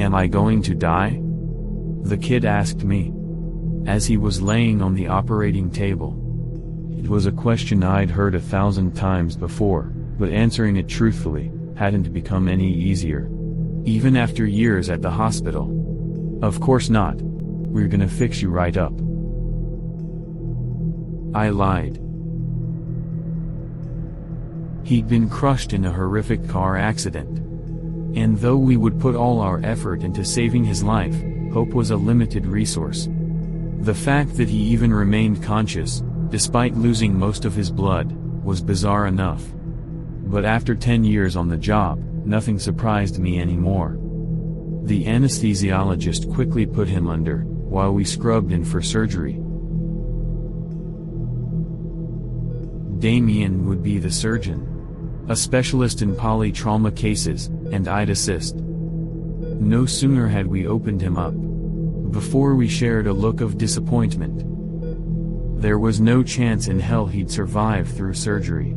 "Am I going to die?" the kid asked me, as he was laying on the operating table. It was a question I'd heard 1,000 times before, but answering it truthfully hadn't become any easier. Even after years at the hospital. "Of course not. We're gonna fix you right up." I lied. He'd been crushed in a horrific car accident. And though we would put all our effort into saving his life, hope was a limited resource. The fact that he even remained conscious, despite losing most of his blood, was bizarre enough. But after 10 years on the job, nothing surprised me anymore. The anesthesiologist quickly put him under, while we scrubbed in for surgery. Damien would be the surgeon. A specialist in polytrauma cases, and I'd assist. No sooner had we opened him up, before we shared a look of disappointment. There was no chance in hell he'd survive through surgery.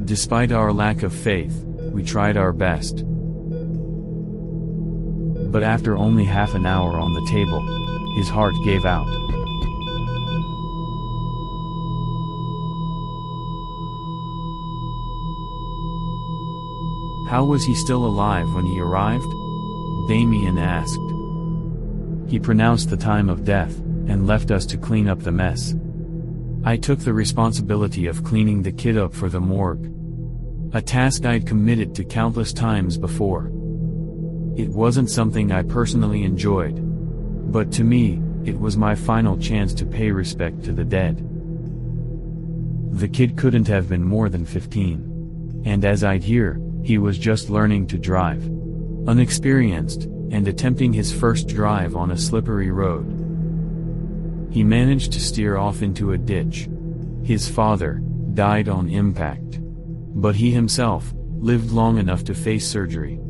Despite our lack of faith, we tried our best. But after only half an hour on the table, his heart gave out. How was he still alive when he arrived? Damien asked. He pronounced the time of death, and left us to clean up the mess. I took the responsibility of cleaning the kid up for the morgue. A task I'd committed to countless times before. It wasn't something I personally enjoyed. But to me, it was my final chance to pay respect to the dead. The kid couldn't have been more than 15. And as I'd hear, he was just learning to drive. Unexperienced, and attempting his first drive on a slippery road. He managed to steer off into a ditch. His father died on impact. But he himself lived long enough to face surgery.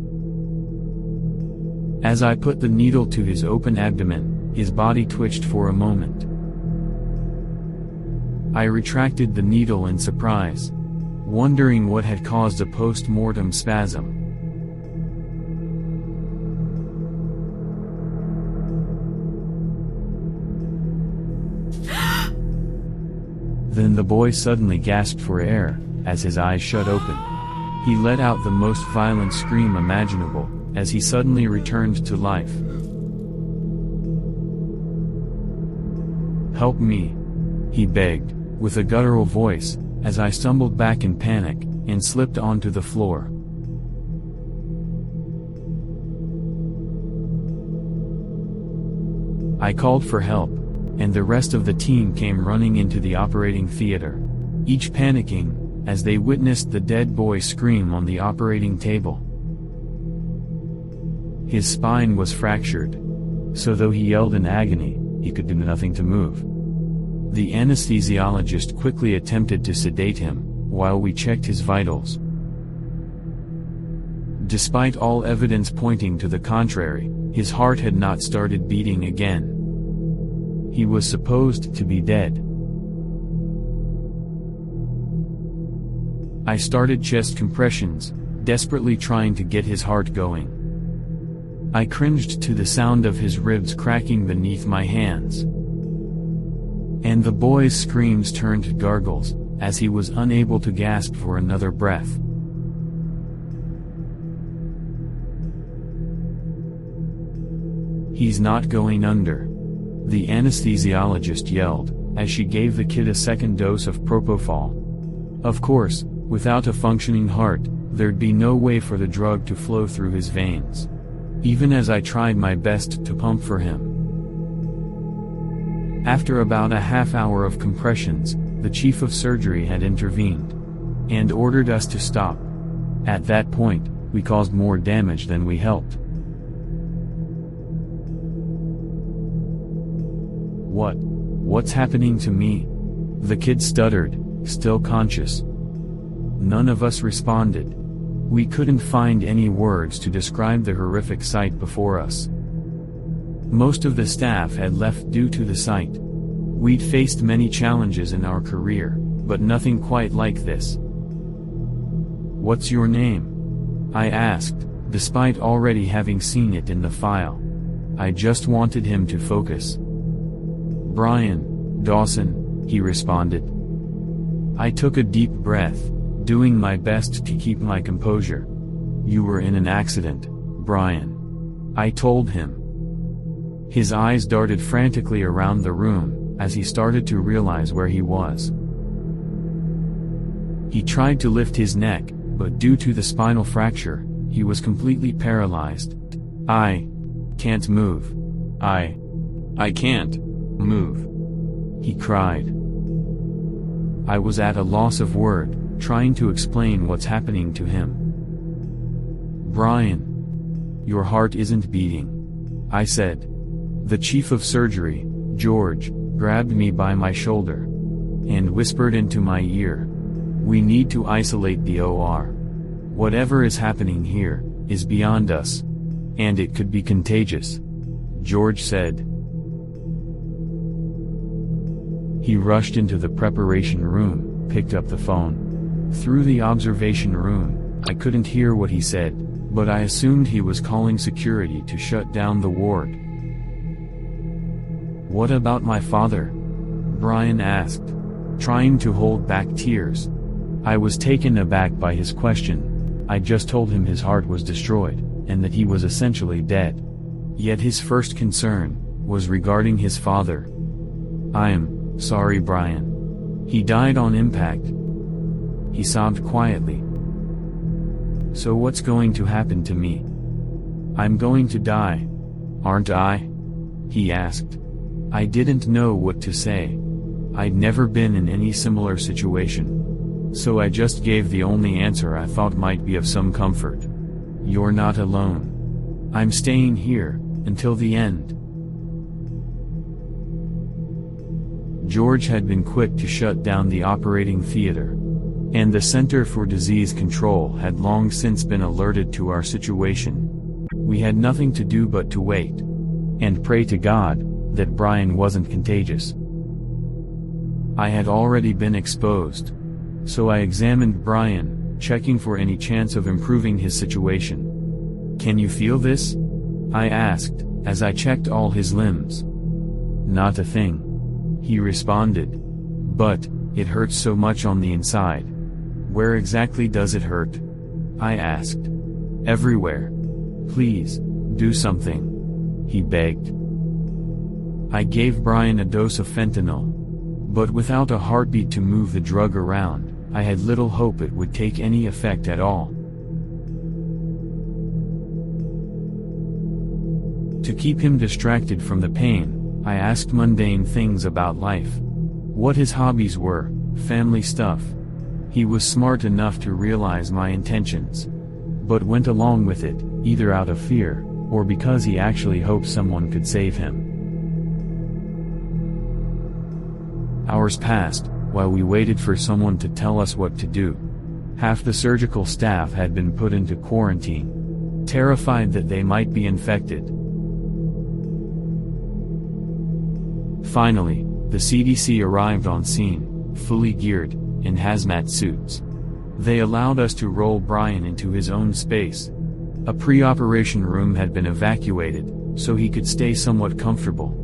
As I put the needle to his open abdomen, his body twitched for a moment. I retracted the needle in surprise, wondering what had caused a post-mortem spasm. Then the boy suddenly gasped for air, as his eyes shut open. He let out the most violent scream imaginable, as he suddenly returned to life. "Help me," he begged, with a guttural voice, as I stumbled back in panic, and slipped onto the floor. I called for help, and the rest of the team came running into the operating theater, each panicking, as they witnessed the dead boy scream on the operating table. His spine was fractured, so though he yelled in agony, he could do nothing to move. The anesthesiologist quickly attempted to sedate him, while we checked his vitals. Despite all evidence pointing to the contrary, his heart had not started beating again. He was supposed to be dead. I started chest compressions, desperately trying to get his heart going. I cringed to the sound of his ribs cracking beneath my hands. And the boy's screams turned to gargles, as he was unable to gasp for another breath. "He's not going under," the anesthesiologist yelled, as she gave the kid a second dose of propofol. Of course, without a functioning heart, there'd be no way for the drug to flow through his veins. Even as I tried my best to pump for him. After about a half hour of compressions, the chief of surgery had intervened, and ordered us to stop. At that point, we caused more damage than we helped. What's happening to me?" the kid stuttered, still conscious. None of us responded. We couldn't find any words to describe the horrific sight before us. Most of the staff had left due to the sight. We'd faced many challenges in our career, but nothing quite like this. "What's your name?" I asked, despite already having seen it in the file. I just wanted him to focus. "Brian Dawson," he responded. I took a deep breath, doing my best to keep my composure. "You were in an accident, Brian," I told him. His eyes darted frantically around the room, as he started to realize where he was. He tried to lift his neck, but due to the spinal fracture, he was completely paralyzed. "I can't move. I can't move," he cried. I was at a loss of word, trying to explain what's happening to him. "Brian, your heart isn't beating," I said. The chief of surgery, George, grabbed me by my shoulder and whispered into my ear, "We need to isolate the OR. Whatever is happening here is beyond us, and it could be contagious," George said. He rushed into the preparation room, picked up the phone. Through the observation room, I couldn't hear what he said, but I assumed he was calling security to shut down the ward. "What about my father?" Brian asked, trying to hold back tears. I was taken aback by his question. I just told him his heart was destroyed, and that he was essentially dead. Yet his first concern was regarding his father. "I'm sorry, Brian. He died on impact." He sobbed quietly. "So what's going to happen to me? I'm going to die, aren't I?" he asked. I didn't know what to say. I'd never been in any similar situation. So I just gave the only answer I thought might be of some comfort. "You're not alone. I'm staying here until the end." George had been quick to shut down the operating theater, and the Center for Disease Control had long since been alerted to our situation. We had nothing to do but to wait and pray to God that Brian wasn't contagious. I had already been exposed, so I examined Brian, checking for any chance of improving his situation. "Can you feel this?" I asked, as I checked all his limbs. "Not a thing," he responded. "But it hurts so much on the inside." "Where exactly does it hurt?" I asked. "Everywhere. Please, do something," he begged. I gave Brian a dose of fentanyl. But without a heartbeat to move the drug around, I had little hope it would take any effect at all. To keep him distracted from the pain, I asked mundane things about life. What his hobbies were, family stuff. He was smart enough to realize my intentions, but went along with it, either out of fear, or because he actually hoped someone could save him. Hours passed, while we waited for someone to tell us what to do. Half the surgical staff had been put into quarantine, terrified that they might be infected. Finally, the CDC arrived on scene, fully geared, in hazmat suits. They allowed us to roll Brian into his own space. A pre-operation room had been evacuated, so he could stay somewhat comfortable.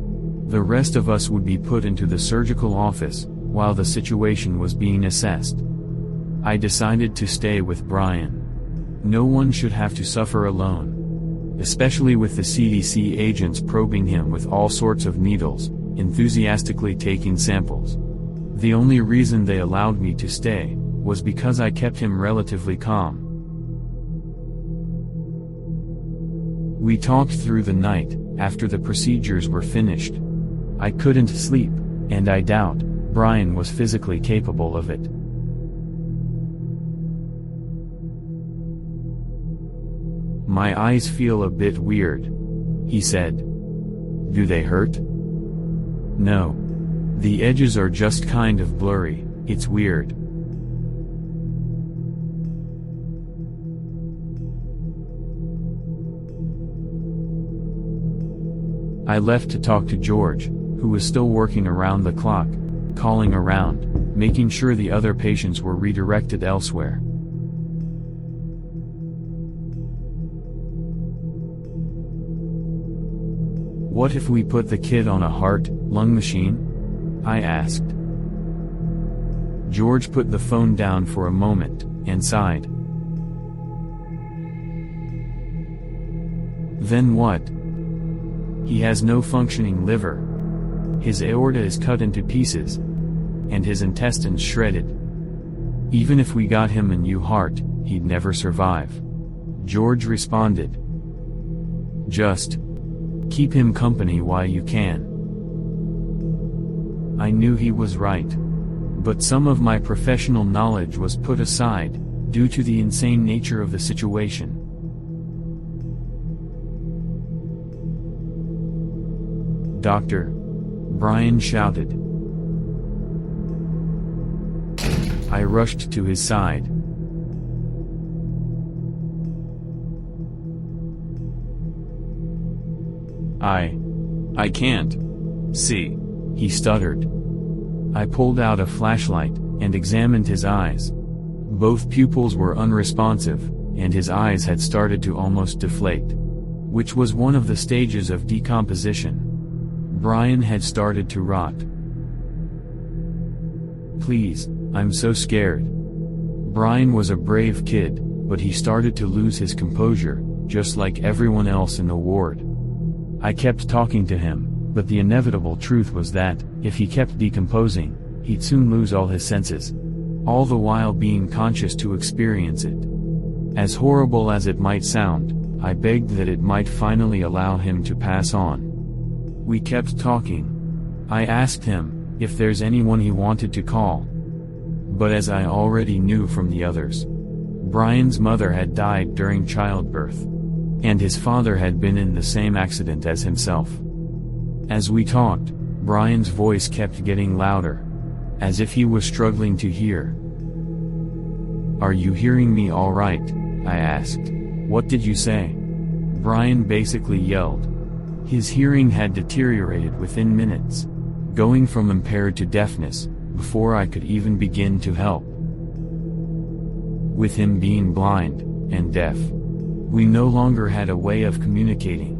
The rest of us would be put into the surgical office, while the situation was being assessed. I decided to stay with Brian. No one should have to suffer alone, especially with the CDC agents probing him with all sorts of needles, enthusiastically taking samples. The only reason they allowed me to stay was because I kept him relatively calm. We talked through the night, after the procedures were finished. I couldn't sleep, and I doubt Brian was physically capable of it. "My eyes feel a bit weird," he said. "Do they hurt?" "No. The edges are just kind of blurry, it's weird." I left to talk to George, who was still working around the clock, calling around, making sure the other patients were redirected elsewhere. What if we put the kid on a heart-lung machine? I asked. George put the phone down for a moment, and sighed. Then what? He has no functioning liver. His aorta is cut into pieces, and his intestines shredded. Even if we got him a new heart, he'd never survive. George responded. Just keep him company while you can. I knew he was right. But some of my professional knowledge was put aside, due to the insane nature of the situation. Doctor, Brian shouted. I rushed to his side. I can't see, he stuttered. I pulled out a flashlight, and examined his eyes. Both pupils were unresponsive, and his eyes had started to almost deflate, which was one of the stages of decomposition. Brian had started to rot. Please, I'm so scared. Brian was a brave kid, but he started to lose his composure, just like everyone else in the ward. I kept talking to him, but the inevitable truth was that, if he kept decomposing, he'd soon lose all his senses. All the while being conscious to experience it. As horrible as it might sound, I begged that it might finally allow him to pass on. We kept talking. I asked him if there's anyone he wanted to call. But as I already knew from the others, Brian's mother had died during childbirth, and his father had been in the same accident as himself. As we talked, Brian's voice kept getting louder, as if he was struggling to hear. Are you hearing me all right? I asked. What did you say? Brian basically yelled. His hearing had deteriorated within minutes, going from impaired to deafness, before I could even begin to help. With him being blind and deaf, we no longer had a way of communicating.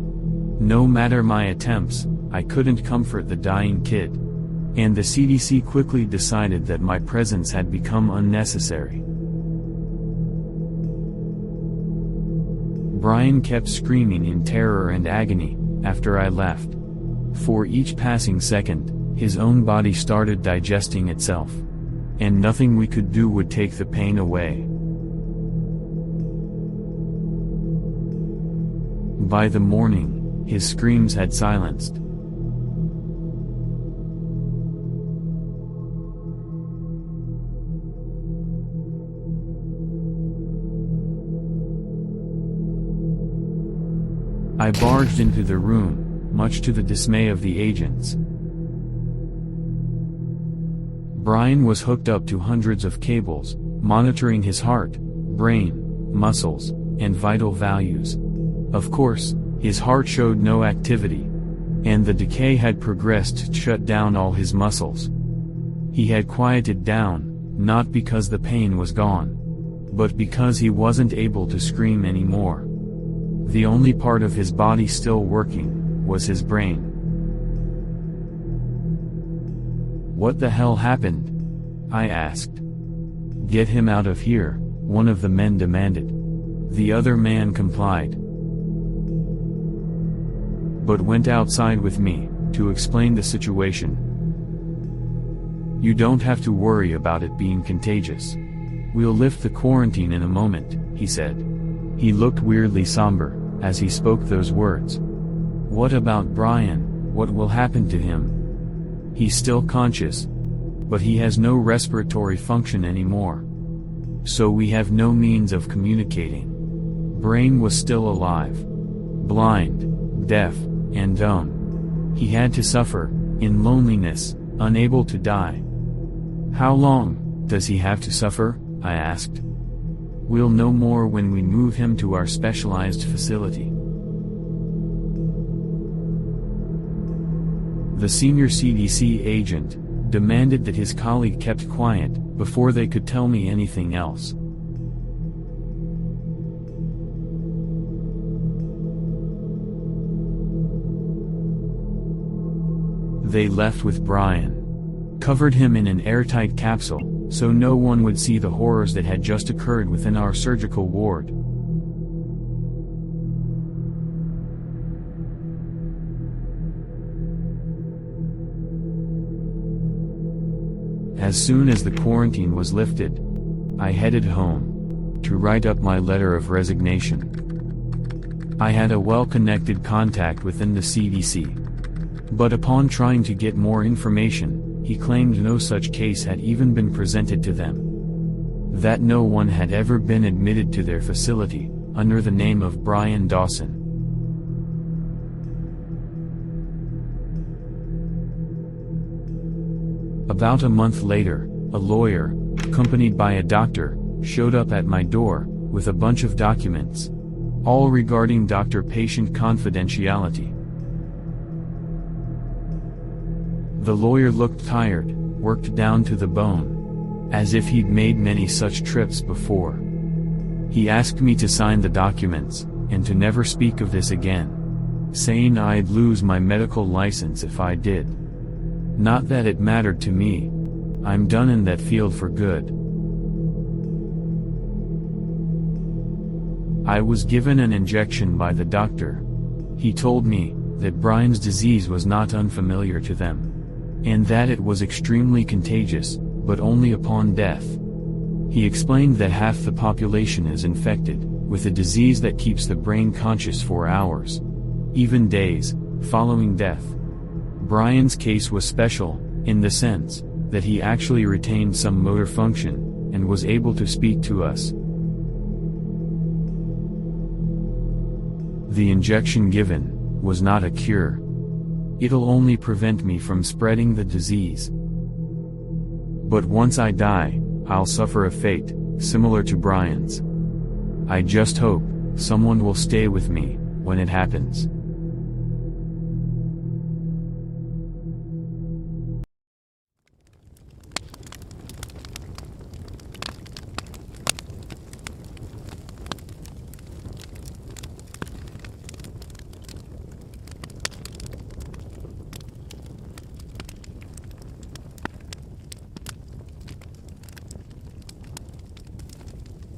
No matter my attempts, I couldn't comfort the dying kid, and the CDC quickly decided that my presence had become unnecessary. Brian kept screaming in terror and agony after I left. For each passing second, his own body started digesting itself, and nothing we could do would take the pain away. By the morning, his screams had silenced. I barged into the room, much to the dismay of the agents. Brian was hooked up to hundreds of cables, monitoring his heart, brain, muscles, and vital values. Of course, his heart showed no activity, and the decay had progressed to shut down all his muscles. He had quieted down, not because the pain was gone, but because he wasn't able to scream anymore. The only part of his body still working was his brain. What the hell happened? I asked. Get him out of here, one of the men demanded. The other man complied, but went outside with me to explain the situation. You don't have to worry about it being contagious. We'll lift the quarantine in a moment, he said. He looked weirdly somber as he spoke those words. What about Brian? What will happen to him? He's still conscious, but he has no respiratory function anymore. So we have no means of communicating. Brain was still alive, blind, deaf, and dumb. He had to suffer, in loneliness, unable to die. How long does he have to suffer? I asked. We'll know more when we move him to our specialized facility. The senior CDC agent demanded that his colleague kept quiet before they could tell me anything else. They left with Brian, covered him in an airtight capsule, so no one would see the horrors that had just occurred within our surgical ward. As soon as the quarantine was lifted, I headed home to write up my letter of resignation. I had a well-connected contact within the CDC, but upon trying to get more information, he claimed no such case had even been presented to them, that no one had ever been admitted to their facility under the name of Brian Dawson. About a month later, a lawyer, accompanied by a doctor, showed up at my door with a bunch of documents, all regarding doctor-patient confidentiality. The lawyer looked tired, worked down to the bone, as if he'd made many such trips before. He asked me to sign the documents, and to never speak of this again, saying I'd lose my medical license if I did. Not that it mattered to me. I'm done in that field for good. I was given an injection by the doctor. He told me that Brian's disease was not unfamiliar to them, and that it was extremely contagious, but only upon death. He explained that half the population is infected with a disease that keeps the brain conscious for hours, even days, following death. Brian's case was special, in the sense that he actually retained some motor function, and was able to speak to us. The injection given was not a cure. It'll only prevent me from spreading the disease. But once I die, I'll suffer a fate similar to Brian's. I just hope someone will stay with me when it happens.